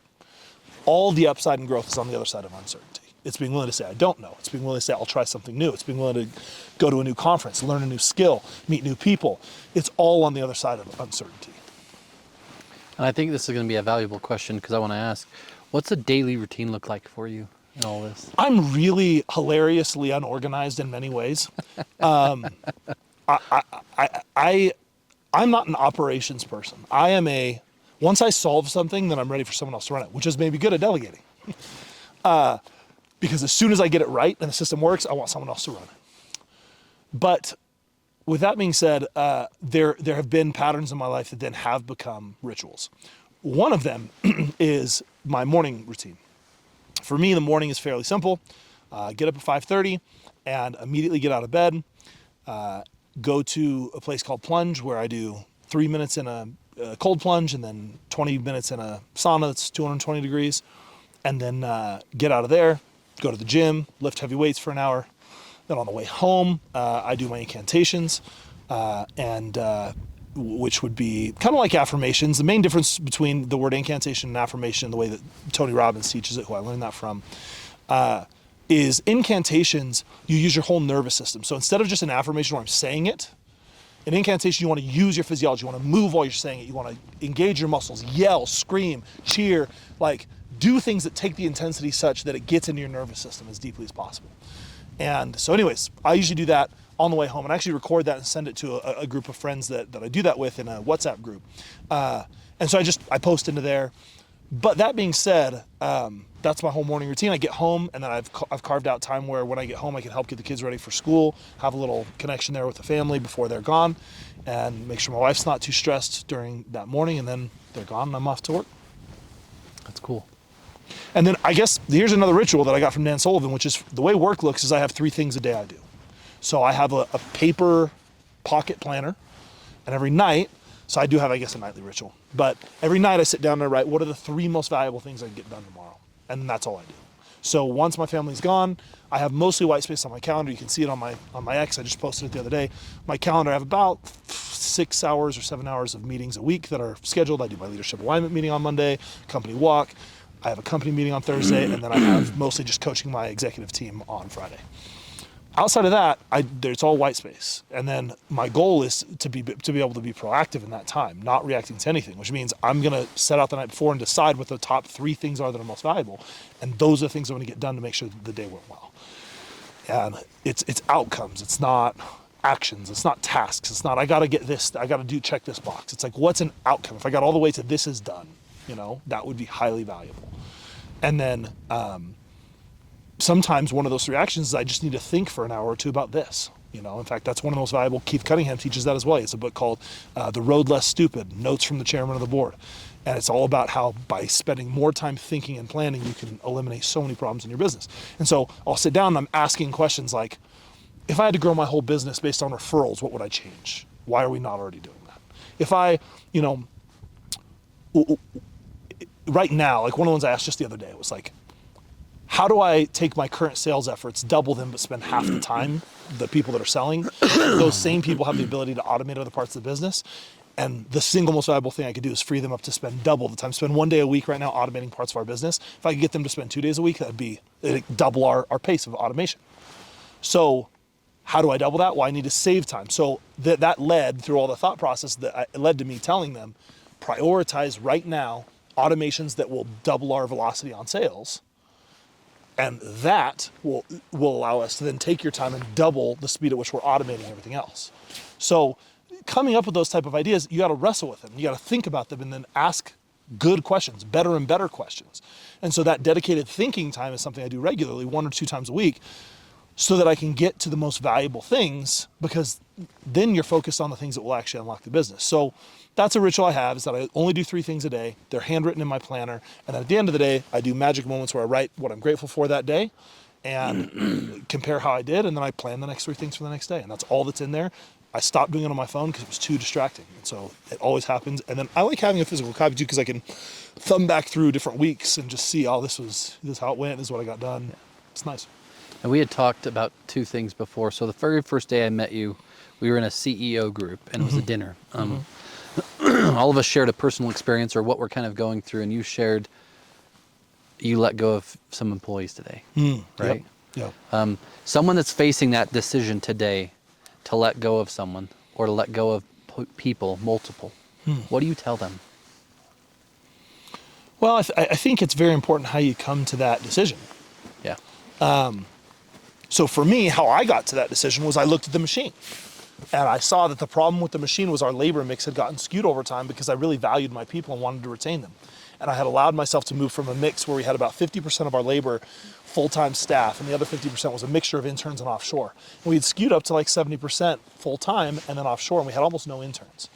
All the upside and growth is on the other side of uncertainty. It's being willing to say, I don't know. It's being willing to say, I'll try something new. It's being willing to go to a new conference, learn a new skill, meet new people. It's all on the other side of uncertainty. And I think this is going to be a valuable question because I want to ask, what's a daily routine look like for you in all this? I'm really hilariously unorganized in many ways. I'm not an operations person. Once I solve something, then I'm ready for someone else to run it, which is maybe good at delegating. Because as soon as I get it right and the system works, I want someone else to run it. But with that being said, there have been patterns in my life that then have become rituals. One of them is my morning routine. For me, the morning is fairly simple. Get up at 5:30 and immediately get out of bed. Go to a place called Plunge where I do 3 minutes in a cold plunge and then 20 minutes in a sauna that's 220 degrees. And then get out of there, go to the gym, lift heavy weights for an hour. Then on the way home, I do my incantations, which would be kind of like affirmations. The main difference between the word incantation and affirmation, the way that Tony Robbins teaches it, who I learned that from, is incantations, you use your whole nervous system. So instead of just an affirmation where I'm saying it, in incantation, you want to use your physiology. You want to move while you're saying it. You want to engage your muscles, yell, scream, cheer, do things that take the intensity such that it gets into your nervous system as deeply as possible. And so anyways, I usually do that on the way home and actually record that and send it to a group of friends that I do that with in a WhatsApp group. And so I post into there. But that being said, that's my whole morning routine. I get home and then I've carved out time where when I get home, I can help get the kids ready for school, have a little connection there with the family before they're gone, and make sure my wife's not too stressed during that morning, and then they're gone and I'm off to work. That's cool. And then I guess here's another ritual that I got from Dan Sullivan, which is the way work looks is I have 3 things a day I do. So I have a paper pocket planner, and every night, so I do have, I guess, a nightly ritual, but every night I sit down and I write, what are the 3 most valuable things I can get done tomorrow? And that's all I do. So once my family's gone, I have mostly white space on my calendar. You can see it on my X. I just posted it the other day. My calendar, I have about 6 hours or 7 hours of meetings a week that are scheduled. I do my leadership alignment meeting on Monday, company walk. I have a company meeting on Thursday, and then I have mostly just coaching my executive team on Friday. Outside of that, it's all white space. And then my goal is to be able to be proactive in that time, not reacting to anything, which means I'm going to set out the night before and decide what the top 3 things are that are most valuable. And those are the things I'm going to get done to make sure that the day went well. And it's outcomes. It's not actions. It's not tasks. It's not, I got to get this, I got to check this box. It's like, what's an outcome? If I got all the way to this is done, that would be highly valuable. And then sometimes one of those 3 actions is I just need to think for an hour or 2 about this. In fact, that's one of the most valuable. Keith Cunningham teaches that as well. It's a book called The Road Less Stupid, Notes from the Chairman of the Board. And it's all about how by spending more time thinking and planning, you can eliminate so many problems in your business. And so I'll sit down and I'm asking questions like, if I had to grow my whole business based on referrals, what would I change? Why are we not already doing that? If I, right now, like one of the ones I asked just the other day was like, how do I take my current sales efforts, double them, but spend half the time, the people that are selling, those same people have the ability to automate other parts of the business. And the single most valuable thing I could do is free them up to spend double the time. Spend 1 day a week right now automating parts of our business. If I could get them to spend 2 days a week, it'd double our pace of automation. So how do I double that? Well, I need to save time. So that led through all the thought process it led to me telling them, prioritize right now automations that will double our velocity on sales. And that will allow us to then take your time and double the speed at which we're automating everything else. So coming up with those type of ideas, you got to wrestle with them. You got to think about them and then ask good questions, better and better questions. And so that dedicated thinking time is something I do regularly, 1 or 2 times a week, so that I can get to the most valuable things, because then you're focused on the things that will actually unlock the business. So that's a ritual I have, is that I only do 3 things a day. They're handwritten in my planner. And then at the end of the day, I do magic moments where I write what I'm grateful for that day and compare how I did. And then I plan the next 3 things for the next day. And that's all that's in there. I stopped doing it on my phone because it was too distracting. And so it always happens. And then I like having a physical copy too, because I can thumb back through different weeks and just see, this is how it went. This is what I got done. It's nice. And we had talked about 2 things before. So the very first day I met you, we were in a CEO group, and it was a dinner. All of us shared a personal experience or what we're kind of going through, and you shared you let go of some employees today, right? Yeah. Someone that's facing that decision today to let go of someone or to let go of people, multiple, what do you tell them? Well, I think it's very important how you come to that decision. Yeah. So for me, how I got to that decision was I looked at the machine. And I saw that the problem with the machine was our labor mix had gotten skewed over time, because I really valued my people and wanted to retain them. And I had allowed myself to move from a mix where we had about 50% of our labor full-time staff, and the other 50% was a mixture of interns and offshore. And we had skewed up to like 70% full-time and then offshore, and we had almost no interns.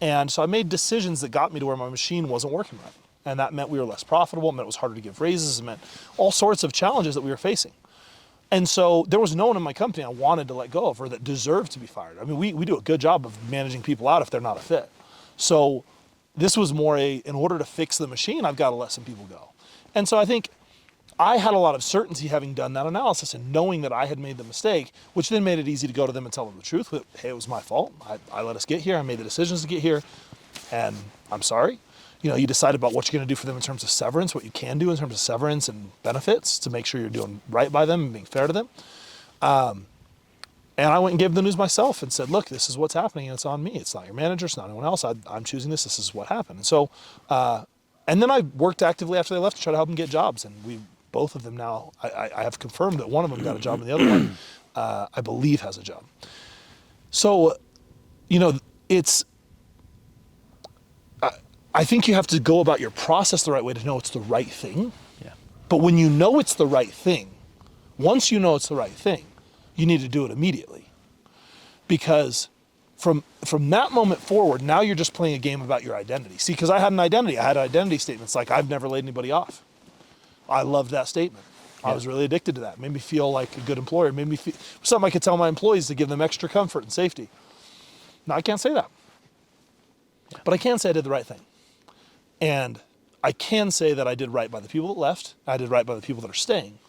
And so I made decisions that got me to where my machine wasn't working right. And that meant we were less profitable, it meant it was harder to give raises, it meant all sorts of challenges that we were facing. And so there was no one in my company I wanted to let go of or that deserved to be fired. I mean, we do a good job of managing people out if they're not a fit. So this was more in order to fix the machine, I've got to let some people go. And so I think I had a lot of certainty having done that analysis and knowing that I had made the mistake, which then made it easy to go to them and tell them the truth. Hey, it was my fault. I let us get here. I made the decisions to get here, and I'm sorry. You decide about what you're going to do for them in terms of severance, what you can do in terms of severance and benefits to make sure you're doing right by them and being fair to them. And I went and gave them the news myself and said, look, this is what's happening, and it's on me. It's not your manager. It's not anyone else. I'm choosing this. This is what happened. And so, and then I worked actively after they left to try to help them get jobs. And both of them now, I have confirmed that one of them got a job and the other one, I believe, has a job. So, I think you have to go about your process the right way to know it's the right thing. Yeah. But when you know it's the right thing, once you know it's the right thing, you need to do it immediately. Because from that moment forward, now you're just playing a game about your identity. See, because I had an identity. I had identity statements like, I've never laid anybody off. I loved that statement. Yeah. I was really addicted to that. It made me feel like a good employer. It made me feel something I could tell my employees to give them extra comfort and safety. Now, I can't say that. Yeah. But I can say I did the right thing. And I can say that I did right by the people that left. I did right by the people that are staying.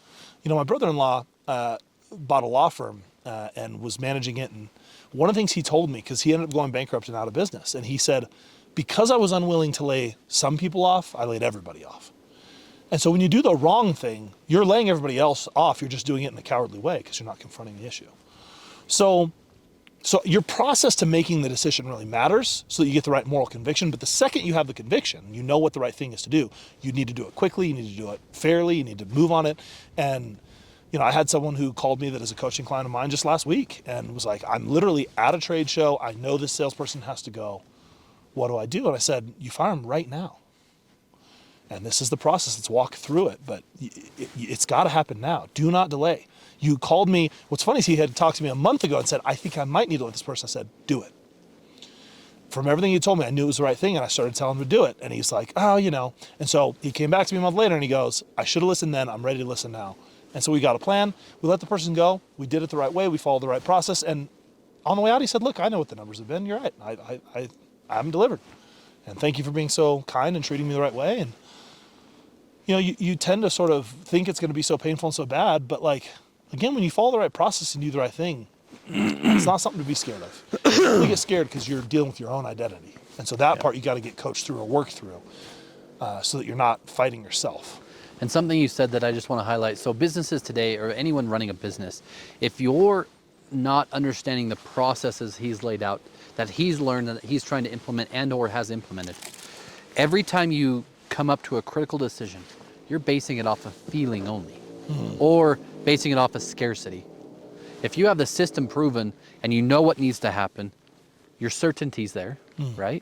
My brother-in-law bought a law firm and was managing it. And one of the things he told me, because he ended up going bankrupt and out of business, and he said, because I was unwilling to lay some people off, I laid everybody off. And so when you do the wrong thing, you're laying everybody else off. You're just doing it in a cowardly way because you're not confronting the issue. So your process to making the decision really matters so that you get the right moral conviction. But the second you have the conviction, you know what the right thing is to do, you need to do it quickly, you need to do it fairly, you need to move on it. And I had someone who called me that is a coaching client of mine just last week and was like, I'm literally at a trade show. I know this salesperson has to go. What do I do? And I said, you fire him right now. And this is the process. Let's walk through it. But it's got to happen now. Do not delay. You called me. What's funny is he had talked to me a month ago and said, I think I might need to let this person. I said, do it. From everything he told me, I knew it was the right thing, and I started telling him to do it. And he's like, oh, And so he came back to me a month later, and he goes, I should have listened then. I'm ready to listen now. And so we got a plan. We let the person go. We did it the right way. We followed the right process. And on the way out, he said, look, I know what the numbers have been. You're right. I haven't delivered. And thank you for being so kind and treating me the right way. And, you tend to sort of think it's going to be so painful and so bad. But, again, when you follow the right process and do the right thing, it's not something to be scared of. You get scared because you're dealing with your own identity. And so that part you got to get coached through or work through so that you're not fighting yourself. And something you said that I just want to highlight. So businesses today, or anyone running a business, if you're not understanding the processes he's laid out, that he's learned, that he's trying to implement and or has implemented, every time you come up to a critical decision, you're basing it off of feeling only, or basing it off of scarcity. If you have the system proven and you know what needs to happen, your certainty's there, right?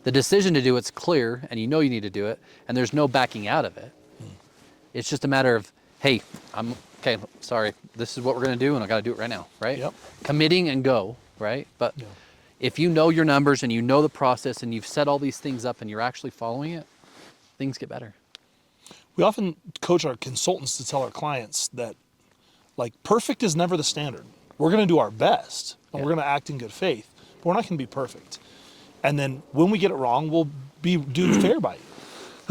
The decision to do it's clear, and you know you need to do it, and there's no backing out of it. It's just a matter of, hey, sorry, this is what we're going to do, and I got to do it right now, right? Yep. Committing and go, right? But if you know your numbers and you know the process and you've set all these things up and you're actually following it, things get better. We often coach our consultants to tell our clients that, perfect is never the standard. We're going to do our best, and we're going to act in good faith, but we're not going to be perfect. And then when we get it wrong, we'll do fair by you.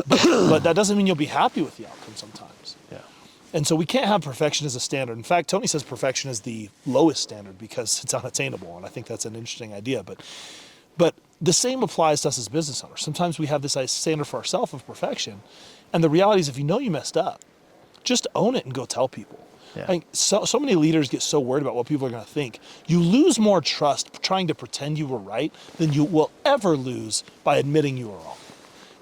But that doesn't mean you'll be happy with the outcome sometimes. Yeah. And so we can't have perfection as a standard. In fact, Tony says perfection is the lowest standard because it's unattainable, and I think that's an interesting idea. But the same applies to us as business owners. Sometimes we have this standard for ourselves of perfection, and the reality is if you know you messed up, just own it and go tell people. Yeah. So many leaders get so worried about what people are going to think. You lose more trust trying to pretend you were right than you will ever lose by admitting you were wrong.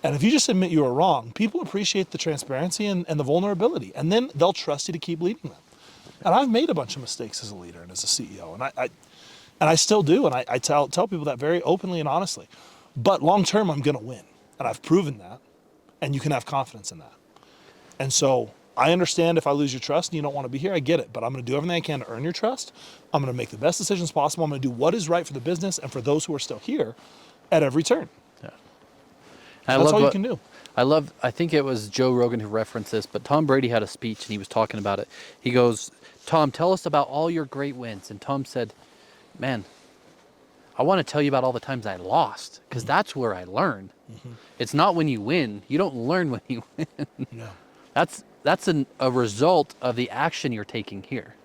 And if you just admit you were wrong, people appreciate the transparency and the vulnerability, and then they'll trust you to keep leading them. And I've made a bunch of mistakes as a leader and as a CEO, and I still do, and I tell people that very openly and honestly. But long term, I'm going to win, and I've proven that, and you can have confidence in that. And so I understand if I lose your trust and you don't want to be here, I get it, but I'm going to do everything I can to earn your trust. I'm going to make the best decisions possible. I'm going to do what is right for the business and for those who are still here at every turn. Yeah. That's all you can do. I think it was Joe Rogan who referenced this, but Tom Brady had a speech and he was talking about it. He goes, Tom, tell us about all your great wins. And Tom said, man, I want to tell you about all the times I lost, because that's where I learned. It's not when you win. You don't learn when you win. No. That's a result of the action you're taking here.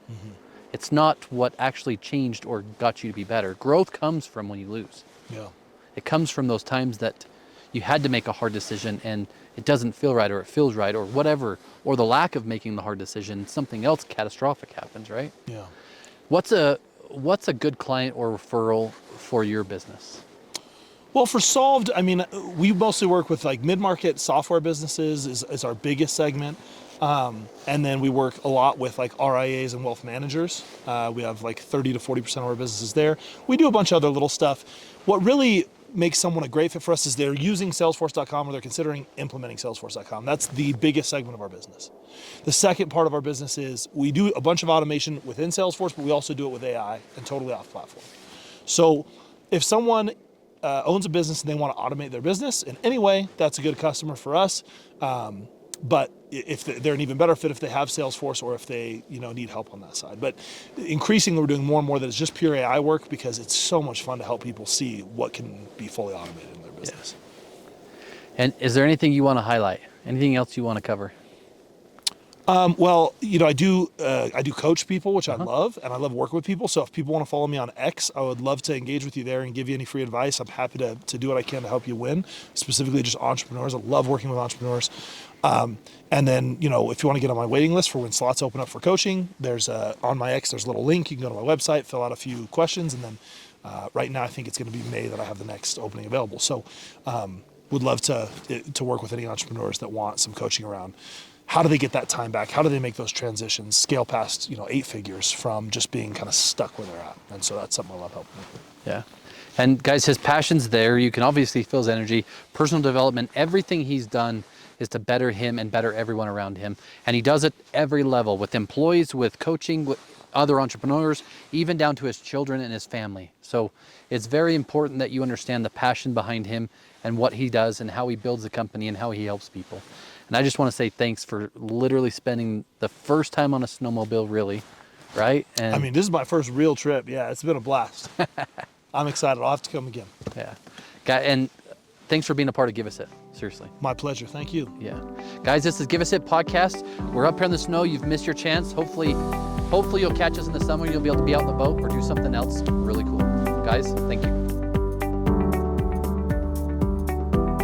It's not what actually changed or got you to be better. Growth comes from when you lose. Yeah. It comes from those times that you had to make a hard decision and it doesn't feel right, or it feels right, or whatever, or the lack of making the hard decision, something else catastrophic happens, right? Yeah. What's a good client or referral for your business? Well, for Solved, we mostly work with mid-market software businesses is our biggest segment. And then we work a lot with RIAs and wealth managers. We have 30 to 40% of our businesses there. We do a bunch of other little stuff. What really makes someone a great fit for us is they're using Salesforce.com or they're considering implementing Salesforce.com. That's the biggest segment of our business. The second part of our business is we do a bunch of automation within Salesforce, but we also do it with AI and totally off platform. So if someone owns a business and they want to automate their business in any way, that's a good customer for us. But if they're an even better fit if they have Salesforce or if they need help on that side. But increasingly, we're doing more and more that is just pure AI work because it's so much fun to help people see what can be fully automated in their business. Yeah. And is there anything you want to highlight? Anything else you want to cover? Well, I do coach people, which I love, and I love working with people. So if people want to follow me on X, I would love to engage with you there and give you any free advice. I'm happy to do what I can to help you win, specifically just entrepreneurs. I love working with entrepreneurs. And then, if you want to get on my waiting list for when slots open up for coaching, there's on my X, there's a little link. You can go to my website, fill out a few questions, and then right now I think it's going to be May that I have the next opening available. So would love to work with any entrepreneurs that want some coaching around how do they get that time back? How do they make those transitions, scale past, 8 figures from just being kind of stuck where they're at? And so that's something I love helping with. Yeah. And guys, his passion's there. You can obviously feel his energy, personal development, everything he's done is to better him and better everyone around him. And he does it every level, with employees, with coaching, with other entrepreneurs, even down to his children and his family. So it's very important that you understand the passion behind him and what he does and how he builds the company and how he helps people. And I just want to say thanks for literally spending the first time on a snowmobile, really, right? And I mean, this is my first real trip. Yeah, it's been a blast. I'm excited. I'll have to come again. Yeah. And thanks for being a part of Give Us It. Seriously. My pleasure. Thank you. Yeah. Guys, this is Give Us It podcast. We're up here in the snow. You've missed your chance. Hopefully you'll catch us in the summer. You'll be able to be out in the boat or do something else really cool. Guys, thank you.